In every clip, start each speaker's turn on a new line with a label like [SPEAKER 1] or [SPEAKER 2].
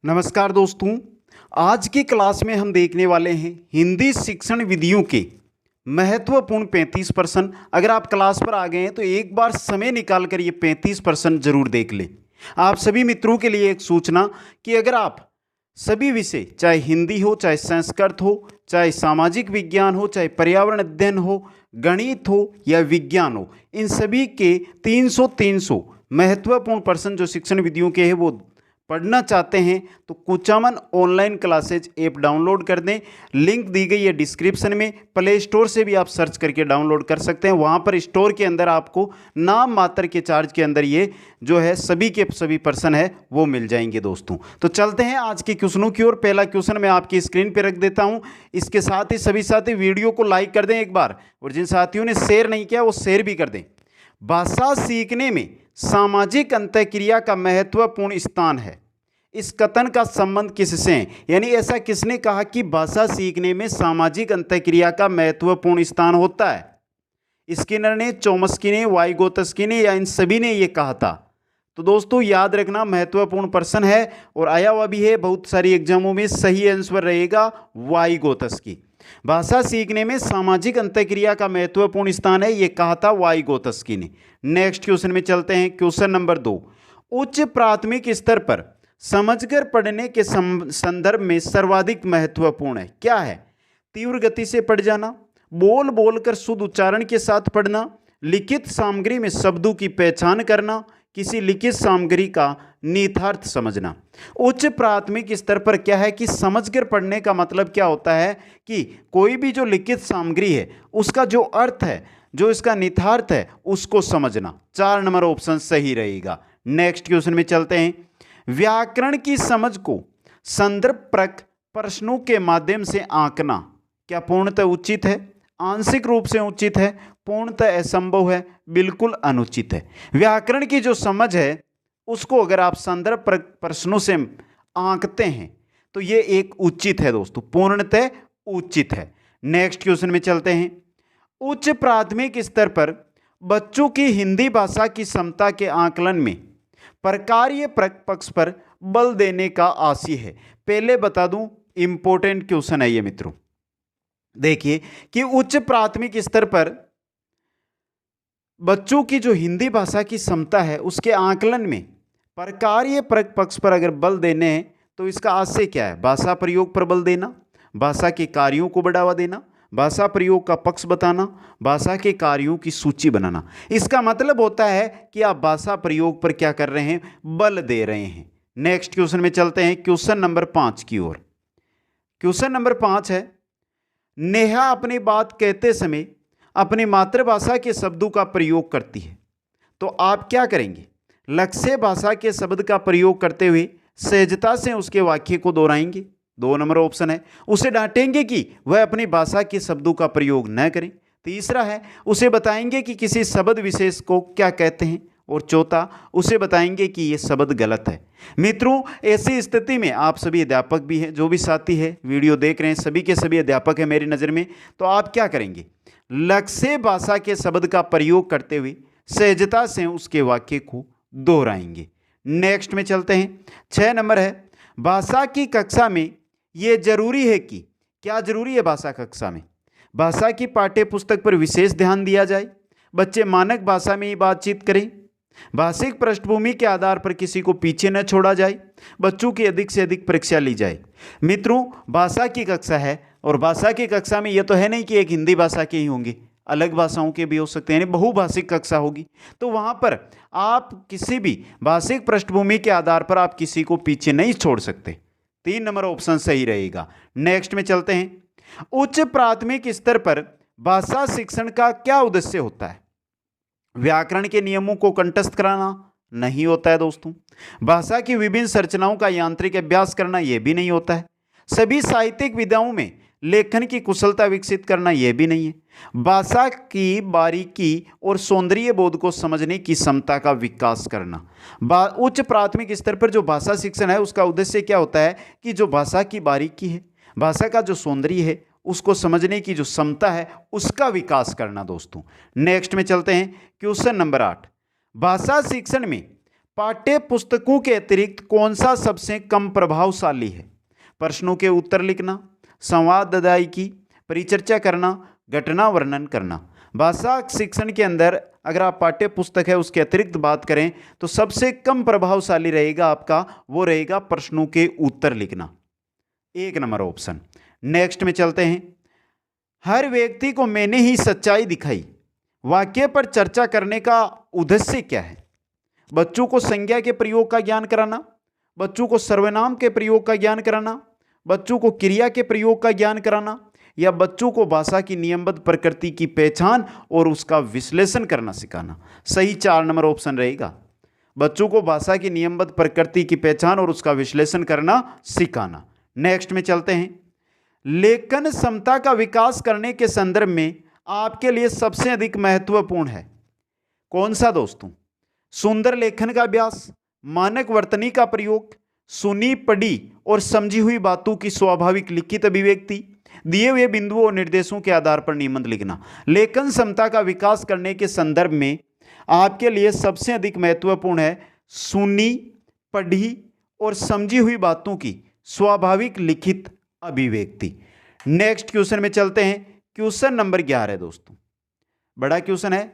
[SPEAKER 1] नमस्कार दोस्तों। आज की क्लास में हम देखने वाले हैं हिंदी शिक्षण विधियों के महत्वपूर्ण 35%। अगर आप क्लास पर आ गए हैं तो एक बार समय निकाल कर ये 35% जरूर देख लें। आप सभी मित्रों के लिए एक सूचना कि अगर आप सभी विषय, चाहे हिंदी हो, चाहे संस्कृत हो, चाहे सामाजिक विज्ञान हो, चाहे पर्यावरण अध्ययन हो, गणित हो या विज्ञान हो, इन सभी के 300 महत्वपूर्ण पर्सन जो शिक्षण विधियों के हैं वो पढ़ना चाहते हैं तो Kuchaman online classes app download कर दें। लिंक दी गई है डिस्क्रिप्शन में। प्ले स्टोर से भी आप सर्च करके डाउनलोड कर सकते हैं। वहाँ पर स्टोर के अंदर आपको नाम मात्र के चार्ज के अंदर ये जो है सभी के सभी पर्सन है वो मिल जाएंगे दोस्तों। तो चलते हैं आज के क्वेश्चनों की ओर। पहला क्वेश्चन मैं आपकी स्क्रीन पर रख देता हूँ। इसके साथ ही सभी साथी वीडियो को लाइक कर दें एक बार, और जिन साथियों ने शेयर नहीं किया वो शेयर भी कर दें। भाषा सीखने में सामाजिक अंतःक्रिया का महत्वपूर्ण स्थान है। इस कथन का संबंध किससे है? यानी ऐसा किसने कहा कि भाषा सीखने में सामाजिक अंतःक्रिया का महत्वपूर्ण स्थान होता है? स्किनर ने, चोम्स्की ने, वाइगोत्स्की ने या इन सभी ने ये कहा था? तो दोस्तों याद रखना महत्वपूर्ण पर्सन है और आया हुआ भी है बहुत सारी एग्जामों में। सही आंसर रहेगा वाइगोत्स्की। भाषा सीखने में सामाजिक अंतःक्रिया का महत्वपूर्ण स्थान है, ये कहा था वाइगोत्स्की ने। नेक्स्ट क्वेश्चन में चलते हैं। क्वेश्चन नंबर 2, उच्च प्राथमिक स्तर पर समझकर पढ़ने के संदर्भ में सर्वाधिक महत्वपूर्ण है। क्या है? तीव्र गति से पढ़ जाना, बोल बोलकर शुद्ध उच्चारण के साथ पढ़ना, लिखित सामग्री में शब्दों की पहचान करना, किसी लिखित सामग्री का निहितार्थ समझना। उच्च प्राथमिक स्तर पर क्या है कि समझकर पढ़ने का मतलब क्या होता है कि कोई भी जो लिखित सामग्री है उसका जो अर्थ है, जो इसका निहितार्थ है, उसको समझना। 4 नंबर ऑप्शन सही रहेगा। नेक्स्ट क्वेश्चन में चलते हैं। व्याकरण की समझ को संदर्भप्रक प्रश्नों के माध्यम से आंकना क्या पूर्णतः उचित है? आंशिक रूप से उचित है, पूर्णतः असंभव है, बिल्कुल अनुचित है। व्याकरण की जो समझ है उसको अगर आप संदर्भप्रक प्रश्नों से आंकते हैं तो ये एक उचित है दोस्तों, पूर्णतः उचित है। नेक्स्ट क्वेश्चन में चलते हैं। उच्च प्राथमिक स्तर पर बच्चों की हिंदी भाषा की क्षमता के आकलन में प्रकार्य पक्ष पर बल देने का आशय है। पहले बता दूं, इंपॉर्टेंट क्वेश्चन है ये मित्रों। देखिए कि उच्च प्राथमिक स्तर पर बच्चों की जो हिंदी भाषा की क्षमता है उसके आकलन में प्रकार्य पक्ष पर अगर बल देने हैं तो इसका आशय क्या है? भाषा प्रयोग पर बल देना, भाषा के कार्यों को बढ़ावा देना, भाषा प्रयोग का पक्ष बताना, भाषा के कार्यों की सूची बनाना। इसका मतलब होता है कि आप भाषा प्रयोग पर क्या कर रहे हैं? बल दे रहे हैं। नेक्स्ट क्वेश्चन में चलते हैं क्वेश्चन नंबर 5 की ओर। क्वेश्चन नंबर 5 है, नेहा अपनी बात कहते समय अपनी मातृभाषा के शब्दों का प्रयोग करती है, तो आप क्या करेंगे? लक्ष्य भाषा के शब्द का प्रयोग करते हुए सहजता से उसके वाक्य को दोहराएंगे। 2 नंबर ऑप्शन है। उसे डांटेंगे कि वह अपनी भाषा के शब्दों का प्रयोग न करे। तीसरा है, उसे बताएंगे कि किसी शब्द विशेष को क्या कहते हैं। और चौथा, उसे बताएंगे कि ये शब्द गलत है। मित्रों ऐसी स्थिति में आप सभी अध्यापक भी हैं, जो भी साथी है वीडियो देख रहे हैं सभी के सभी अध्यापक हैं मेरी नज़र में, तो आप क्या करेंगे? लक्ष्य भाषा के शब्द का प्रयोग करते हुए सहजता से उसके वाक्य को दोहराएंगे। नेक्स्ट में चलते हैं। 6 नंबर है, भाषा की कक्षा में ये जरूरी है कि, क्या जरूरी है भाषा कक्षा में? भाषा की पाठ्य पुस्तक पर विशेष ध्यान दिया जाए, बच्चे मानक भाषा में ही बातचीत करें, भाषिक पृष्ठभूमि के आधार पर किसी को पीछे न छोड़ा जाए, बच्चों की अधिक से अधिक परीक्षा ली जाए। मित्रों भाषा की कक्षा है और भाषा की कक्षा में यह तो है नहीं कि एक हिंदी भाषा के ही होंगे, अलग भाषाओं के भी हो सकते हैं, यानी बहुभाषिक कक्षा होगी। तो वहाँ पर आप किसी भी भाषिक पृष्ठभूमि के आधार पर आप किसी को पीछे नहीं छोड़ सकते। 3 नंबर ऑप्शन सही रहेगा। नेक्स्ट में चलते हैं। उच्च प्राथमिक स्तर पर भाषा शिक्षण का क्या उद्देश्य होता है? व्याकरण के नियमों को कंठस्थ कराना नहीं होता है दोस्तों। भाषा की विभिन्न संरचनाओं का यांत्रिक अभ्यास करना यह भी नहीं होता है। सभी साहित्यिक विधाओं में लेखन की कुशलता विकसित करना यह भी नहीं है। भाषा की बारीकी और सौंदर्य बोध को समझने की क्षमता का विकास करना। उच्च प्राथमिक स्तर पर जो भाषा शिक्षण है उसका उद्देश्य क्या होता है कि जो भाषा की बारीकी है, भाषा का जो सौंदर्य है, उसको समझने की जो क्षमता है उसका विकास करना दोस्तों। नेक्स्ट में चलते हैं क्वेश्चन नंबर 8। भाषा शिक्षण में पाठ्य पुस्तकों के अतिरिक्त कौन सा सबसे कम प्रभावशाली है? प्रश्नों के उत्तर लिखना, संवाद अदायगी, परिचर्चा करना, घटना वर्णन करना। भाषा शिक्षण के अंदर अगर आप पाठ्य पुस्तक है उसके अतिरिक्त बात करें तो सबसे कम प्रभावशाली रहेगा आपका, वो रहेगा प्रश्नों के उत्तर लिखना, 1 नंबर ऑप्शन। नेक्स्ट में चलते हैं। हर व्यक्ति को मैंने ही सच्चाई दिखाई, वाक्य पर चर्चा करने का उद्देश्य क्या है? बच्चों को संज्ञा के प्रयोग का ज्ञान कराना, बच्चों को सर्वनाम के प्रयोग का ज्ञान कराना, बच्चों को क्रिया के प्रयोग का ज्ञान कराना, या बच्चों को भाषा की नियमबद्ध प्रकृति की पहचान और उसका विश्लेषण करना सिखाना। सही 4 नंबर ऑप्शन रहेगा, बच्चों को भाषा की नियमबद्ध प्रकृति की पहचान और उसका विश्लेषण करना सिखाना। नेक्स्ट में चलते हैं। लेखन क्षमता का विकास करने के संदर्भ में आपके लिए सबसे अधिक महत्वपूर्ण है कौन सा दोस्तों? सुंदर लेखन का अभ्यास, मानक वर्तनी का प्रयोग, सुनी पढ़ी और समझी हुई बातों की स्वाभाविक लिखित अभिव्यक्ति, दिए हुए बिंदुओं और निर्देशों के आधार पर निबंध लिखना। लेखन क्षमता का विकास करने के संदर्भ में आपके लिए सबसे अधिक महत्वपूर्ण है सुनी पढ़ी और समझी हुई बातों की स्वाभाविक लिखित अभिव्यक्ति। नेक्स्ट क्वेश्चन में चलते हैं। क्वेश्चन नंबर 11 दोस्तों, बड़ा क्वेश्चन है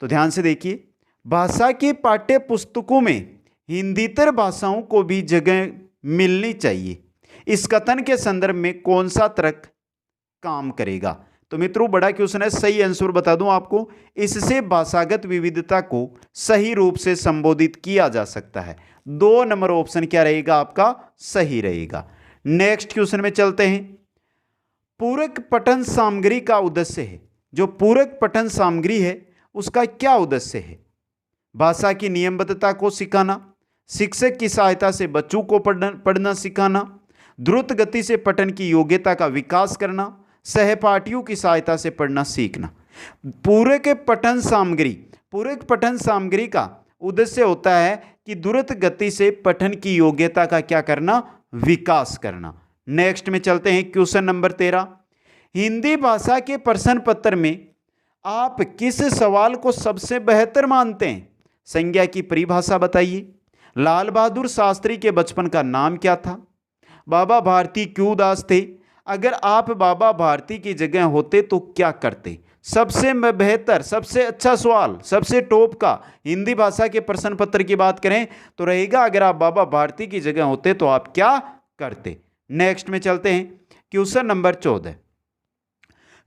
[SPEAKER 1] तो ध्यान से देखिए। भाषा की पाठ्य पुस्तकों में हिंदीतर भाषाओं को भी जगह मिलनी चाहिए, इस कथन के संदर्भ में कौन सा तर्क काम करेगा? तो मित्रों बड़ा क्वेश्चन है, सही आंसर बता दूं आपको, इससे भाषागत विविधता को सही रूप से संबोधित किया जा सकता है। 2 नंबर ऑप्शन क्या रहेगा आपका? सही रहेगा। नेक्स्ट क्वेश्चन में चलते हैं। पूरक पठन सामग्री का उद्देश्य है, जो पूरक पठन सामग्री है उसका क्या उद्देश्य है? भाषा की नियमबद्धता को सिखाना, शिक्षक की सहायता से बच्चों को पढ़ना सिखाना, द्रुत गति से पठन की योग्यता का विकास करना, सहपाठियों की सहायता से पढ़ना सीखना। पूरक पठन सामग्री का उद्देश्य होता है कि द्रुत गति से पठन की योग्यता का क्या करना? विकास करना। नेक्स्ट में चलते हैं। Question number 13। हिंदी भाषा के प्रश्न पत्र में आप किस सवाल को सबसे बेहतर मानते हैं? संज्ञा की परिभाषा बताइए। लाल बहादुर शास्त्री के बचपन का नाम क्या था? बाबा भारती क्यों उदास थे? अगर आप बाबा भारती की जगह होते तो क्या करते? सबसे बेहतर, सबसे अच्छा सवाल, सबसे टॉप का हिंदी भाषा के प्रश्न पत्र की बात करें तो रहेगा, अगर आप बाबा भारती की जगह होते तो आप क्या करते? नेक्स्ट में चलते हैं। Question number 14।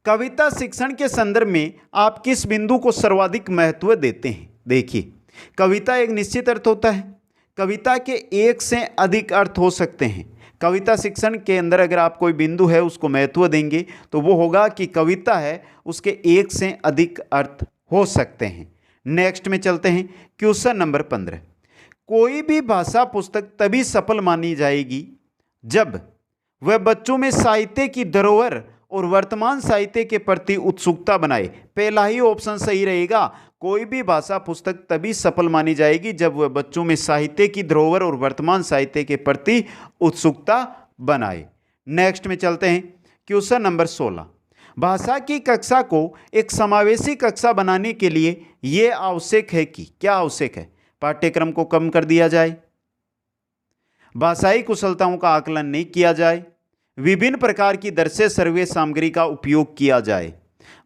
[SPEAKER 1] कविता शिक्षण के संदर्भ में आप किस बिंदु को सर्वाधिक महत्व देते हैं? देखिए, कविता एक निश्चित अर्थ होता है, कविता के एक से अधिक अर्थ हो सकते हैं। कविता शिक्षण के अंदर अगर आप कोई बिंदु है उसको महत्व देंगे तो वो होगा कि कविता है उसके एक से अधिक अर्थ हो सकते हैं। नेक्स्ट में चलते हैं। Question number 15। कोई भी भाषा पुस्तक तभी सफल मानी जाएगी जब वह बच्चों में साहित्य की धरोहर और वर्तमान साहित्य के प्रति उत्सुकता बनाए। पहला ही ऑप्शन सही रहेगा। कोई भी भाषा पुस्तक तभी सफल मानी जाएगी जब वह बच्चों में साहित्य की धरोहर और वर्तमान साहित्य के प्रति उत्सुकता बनाए। नेक्स्ट में चलते हैं। Question number 16। भाषा की कक्षा को एक समावेशी कक्षा बनाने के लिए यह आवश्यक है कि क्या आवश्यक है? पाठ्यक्रम को कम कर दिया जाए, भाषाई कुशलताओं का आकलन नहीं किया जाए, विभिन्न प्रकार की दृश्य सर्वे सामग्री का उपयोग किया जाए।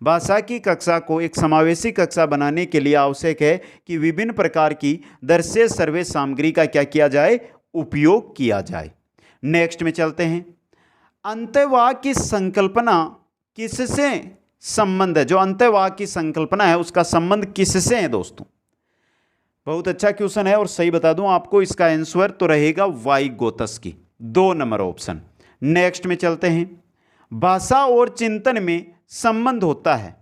[SPEAKER 1] भाषा की कक्षा को एक समावेशी कक्षा बनाने के लिए आवश्यक है कि विभिन्न प्रकार की दृश्य सर्वे सामग्री का क्या किया जाए? उपयोग किया जाए। नेक्स्ट में चलते हैं। अंतःवाक्य की संकल्पना किससे संबंध है? जो अंतःवाक्य की संकल्पना है उसका संबंध किससे है दोस्तों? बहुत अच्छा क्वेश्चन है और सही बता दूं आपको, इसका आंसर तो रहेगा वाइगोत्स्की, 2 नंबर ऑप्शन। नेक्स्ट में चलते हैं। भाषा और चिंतन में संबंध होता है,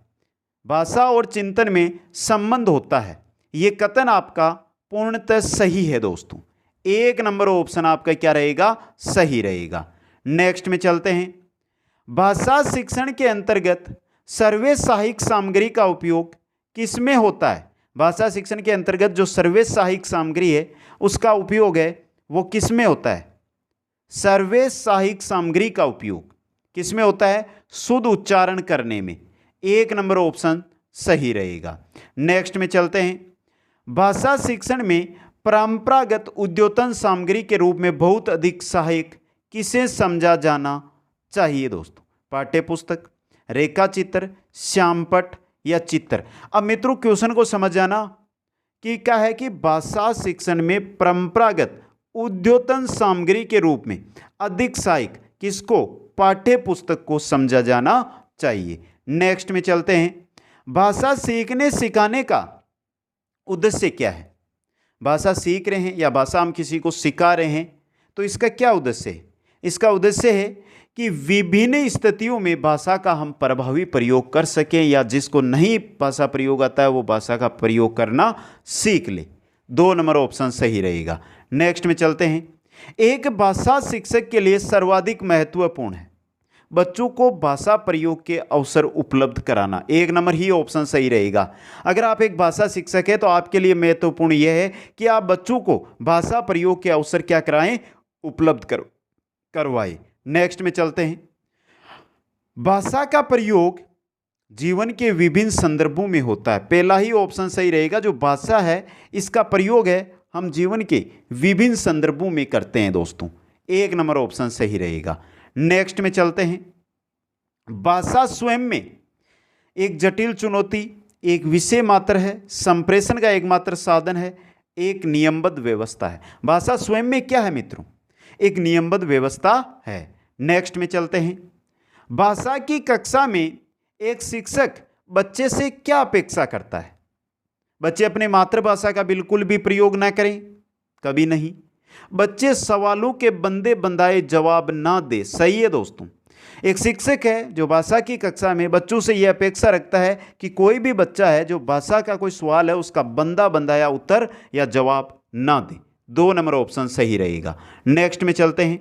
[SPEAKER 1] भाषा और चिंतन में संबंध होता है, ये कथन आपका पूर्णतः सही है दोस्तों। 1 नंबर ऑप्शन आपका क्या रहेगा? सही रहेगा। नेक्स्ट में चलते हैं। भाषा शिक्षण के अंतर्गत सर्वे सहायक सामग्री का उपयोग किसमें होता है? भाषा शिक्षण के अंतर्गत जो सर्वे सहायक सामग्री है उसका उपयोग है वो किसमें होता है? सर्वे सहायक सामग्री का उपयोग किसमें होता है? शुद्ध उच्चारण करने में। 1 नंबर ऑप्शन सही रहेगा। नेक्स्ट में चलते हैं। भाषा शिक्षण में परंपरागत उद्योतन सामग्री के रूप में बहुत अधिक सहायक किसे समझा जाना चाहिए दोस्तों? पाठ्य पुस्तक, रेखा चित्र, श्यामपट्ट या चित्र। अब मित्रों क्वेश्चन को समझ जाना कि क्या है कि भाषा शिक्षण में परंपरागत उद्योतन सामग्री के रूप में अधिक सहायक किसको? पाठ्य पुस्तक को समझा जाना चाहिए। नेक्स्ट में चलते हैं। भाषा सीखने सिखाने का उद्देश्य क्या है? भाषा सीख रहे हैं या भाषा हम किसी को सिखा रहे हैं तो इसका क्या उद्देश्य है? इसका उद्देश्य है कि विभिन्न स्थितियों में भाषा का हम प्रभावी प्रयोग कर सकें या जिसको नहीं भाषा प्रयोग आता है वो भाषा का प्रयोग करना सीख ले। 2 नंबर ऑप्शन सही रहेगा। नेक्स्ट में चलते हैं। एक भाषा शिक्षक के लिए सर्वाधिक महत्वपूर्ण है बच्चों को भाषा प्रयोग के अवसर उपलब्ध कराना। 1 नंबर ही ऑप्शन सही रहेगा। अगर आप एक भाषा शिक्षक है तो आपके लिए महत्वपूर्ण यह है कि आप बच्चों को भाषा प्रयोग के अवसर क्या कराएं? उपलब्ध करवाएं। नेक्स्ट में चलते हैं। भाषा का प्रयोग जीवन के विभिन्न संदर्भों में होता है। पहला ही ऑप्शन सही रहेगा। जो भाषा है इसका प्रयोग है हम जीवन के विभिन्न संदर्भों में करते हैं दोस्तों। 1 नंबर ऑप्शन सही रहेगा। नेक्स्ट में चलते हैं। भाषा स्वयं में एक जटिल चुनौती, एक विषय मात्र है, संप्रेषण का एकमात्र साधन है, एक नियमबद्ध व्यवस्था है। भाषा स्वयं में क्या है मित्रों? एक नियमबद्ध व्यवस्था है। नेक्स्ट में चलते हैं। भाषा की कक्षा में एक शिक्षक बच्चे से क्या अपेक्षा करता है? बच्चे अपने मातृभाषा का बिल्कुल भी प्रयोग ना करें, कभी नहीं। बच्चे सवालों के बंदे बंदाए जवाब ना दे। सही है दोस्तों। एक शिक्षक है जो भाषा की कक्षा में बच्चों से यह अपेक्षा रखता है कि कोई भी बच्चा है जो भाषा का कोई सवाल है उसका बंदा बंदाया उत्तर या जवाब ना दे। 2 नंबर ऑप्शन सही रहेगा। नेक्स्ट में चलते हैं।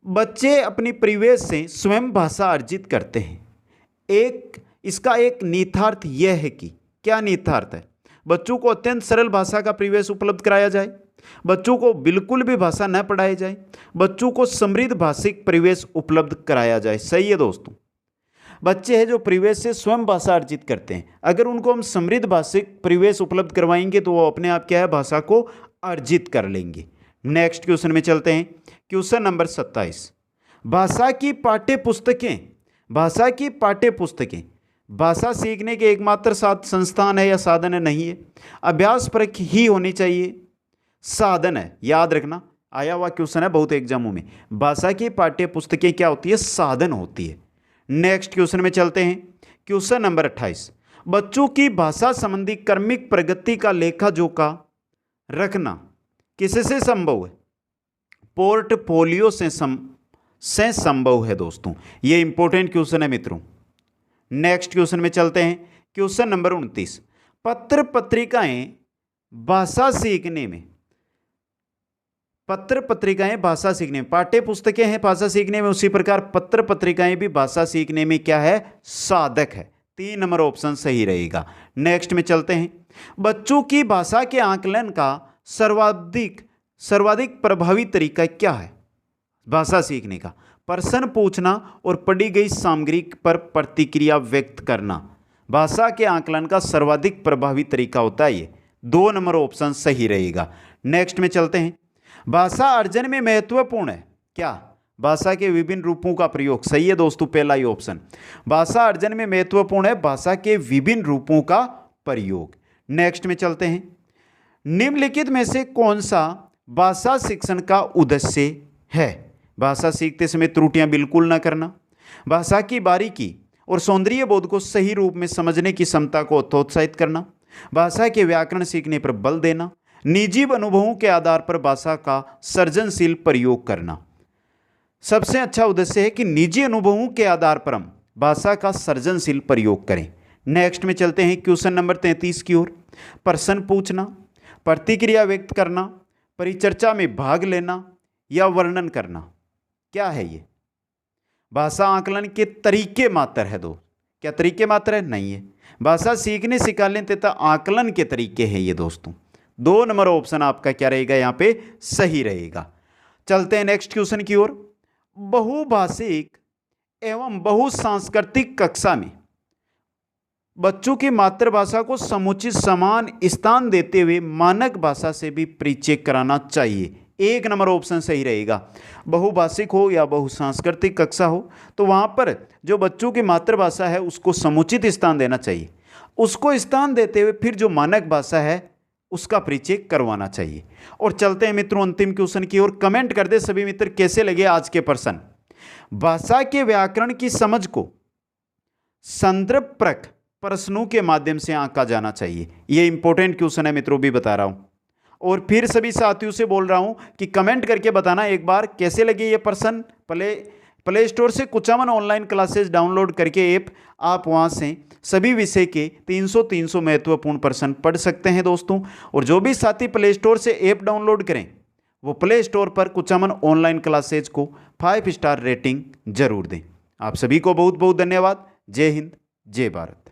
[SPEAKER 1] बच्चे अपनी परिवेश से स्वयं भाषा अर्जित करते हैं। इसका एक निहितार्थ यह है कि क्या निहितार्थ है? बच्चों को अत्यंत सरल भाषा का परिवेश उपलब्ध कराया जाए, बच्चों को बिल्कुल भी भाषा न पढ़ाई जाए, बच्चों को समृद्ध भाषिक परिवेश उपलब्ध कराया जाए। सही है दोस्तों। बच्चे हैं जो परिवेश से स्वयं भाषा अर्जित करते हैं, अगर उनको हम समृद्ध भाषिक परिवेश उपलब्ध करवाएंगे तो वो अपने आप क्या है भाषा को अर्जित कर लेंगे। नेक्स्ट क्वेश्चन में चलते हैं। Question number 27। भाषा की पाठ्य पुस्तकें भाषा सीखने के एकमात्र संस्थान है या साधन है? नहीं है। अभ्यास परक ही होनी चाहिए, साधन है। याद रखना, आया हुआ क्वेश्चन है बहुत एग्जामों में। भाषा की पाठ्य पुस्तकें क्या होती है? साधन होती है। नेक्स्ट क्वेश्चन में चलते हैं। Question number 28। बच्चों की भाषा संबंधी क्रमिक प्रगति का लेखा जोखा रखना किससे संभव है? पोर्टफोलियो से संभव है दोस्तों। ये इंपॉर्टेंट क्वेश्चन है मित्रों। नेक्स्ट क्वेश्चन में चलते हैं। Question number 29। पत्र पत्रिकाएं भाषा सीखने में पाठ्य पुस्तकें हैं भाषा सीखने में, उसी प्रकार पत्र पत्रिकाएं भी भाषा सीखने में क्या है? साधक है। 3 नंबर ऑप्शन सही रहेगा। नेक्स्ट में चलते हैं। बच्चों की भाषा के आकलन का सर्वाधिक प्रभावी तरीका क्या है भाषा सीखने का? प्रश्न पूछना और पढ़ी गई सामग्री पर प्रतिक्रिया व्यक्त करना भाषा के आकलन का सर्वाधिक प्रभावी तरीका होता है ये। 2 नंबर ऑप्शन सही रहेगा। नेक्स्ट में चलते हैं। भाषा अर्जन में महत्वपूर्ण है क्या? भाषा के विभिन्न रूपों का प्रयोग। सही है दोस्तों, पहला ही ऑप्शन। भाषा अर्जन में महत्वपूर्ण है भाषा के विभिन्न रूपों का प्रयोग। नेक्स्ट में चलते हैं। निम्नलिखित में से कौन सा भाषा शिक्षण का उद्देश्य है? भाषा सीखते समय त्रुटियां बिल्कुल ना करना, भाषा की बारीकी और सौंदर्य बोध को सही रूप में समझने की क्षमता को प्रोत्साहित करना, भाषा के व्याकरण सीखने पर बल देना, निजी अनुभवों के आधार पर भाषा का सृजनशील प्रयोग करना। सबसे अच्छा उद्देश्य है कि निजी अनुभवों के आधार पर हम भाषा का सृजनशील प्रयोग करें। नेक्स्ट में चलते हैं क्वेश्चन नंबर 33 की ओर। प्रश्न पूछना, प्रतिक्रिया व्यक्त करना, परिचर्चा में भाग लेना या वर्णन करना, क्या है ये? भाषा आकलन के तरीके मात्र है दो। क्या तरीके मात्र है? नहीं है। भाषा सीखने सिखाने तथा आकलन के तरीके हैं ये दोस्तों। 2 नंबर ऑप्शन आपका क्या रहेगा यहाँ पे? सही रहेगा। चलते हैं नेक्स्ट क्वेश्चन की ओर। बहुभाषिक एवं बहुसांस्कृतिक कक्षा में बच्चों की मातृभाषा को समुचित समान स्थान देते हुए मानक भाषा से भी प्रीचेक कराना चाहिए। 1 नंबर ऑप्शन सही रहेगा। बहुभाषिक हो या बहुसांस्कृतिक कक्षा हो तो वहाँ पर जो बच्चों की मातृभाषा है उसको समुचित स्थान देना चाहिए, उसको स्थान देते हुए फिर जो मानक भाषा है उसका परिचय करवाना चाहिए। और चलते हैं मित्रों अंतिम क्वेश्चन की ओर। कमेंट कर दे सभी मित्र कैसे लगे आज के प्रश्न। भाषा के व्याकरण की समझ को संदर्भपरक प्रश्नों के माध्यम से आंका जाना चाहिए। यह इंपॉर्टेंट क्वेश्चन है मित्रों, भी बता रहा हूं। और फिर सभी साथियों से बोल रहा हूं कि कमेंट करके बताना एक बार कैसे लगे ये प्रश्न। प्ले स्टोर से कुचामन ऑनलाइन क्लासेस डाउनलोड करके ऐप आप वहां से सभी विषय के 300 महत्वपूर्ण प्रश्न पढ़ सकते हैं दोस्तों। और जो भी साथी प्ले स्टोर से ऐप डाउनलोड करें वो प्ले स्टोर पर कुचामन ऑनलाइन क्लासेज को 5 स्टार रेटिंग जरूर दें। आप सभी को बहुत बहुत धन्यवाद। जय हिंद, जय भारत।